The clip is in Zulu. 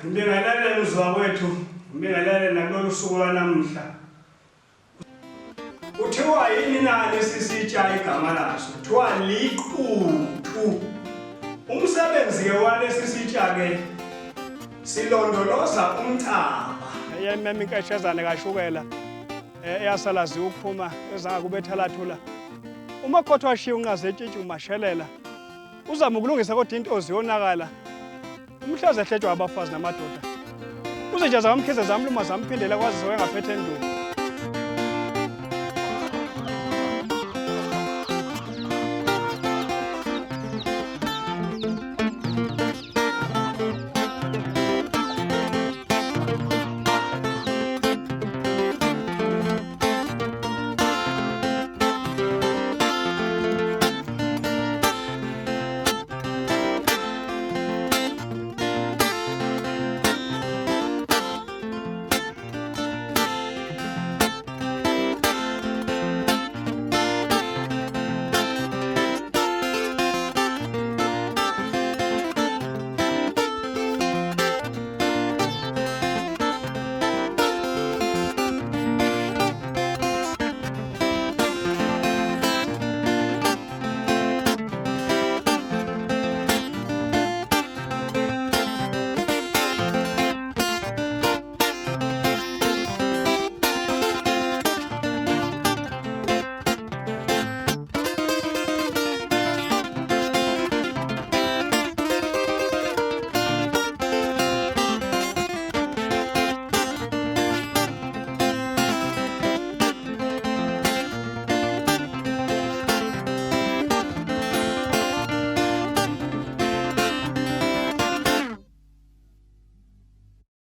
Ngingalalela uzwa kwethu, ngingalalela nakulolu suku lanamuhla. Uthiwa yini na lesisitsha igama laso? Kuthiwa liquthu. Umsebenzi walesi sitsha ke silondoloza umthaba. Yemema inkashazana kashukela eyasalazi uphuma ezanga kubetha lathula. Uma kodwa washiya unqaze etshitshi umashelela. Uzama ukulungisa kodwa into oziyonakala. Umhlaza ehletshwa abafazi namadoda. Uze nje zamkhize zamluma zamphindela kwazi zokengaphethe endulo.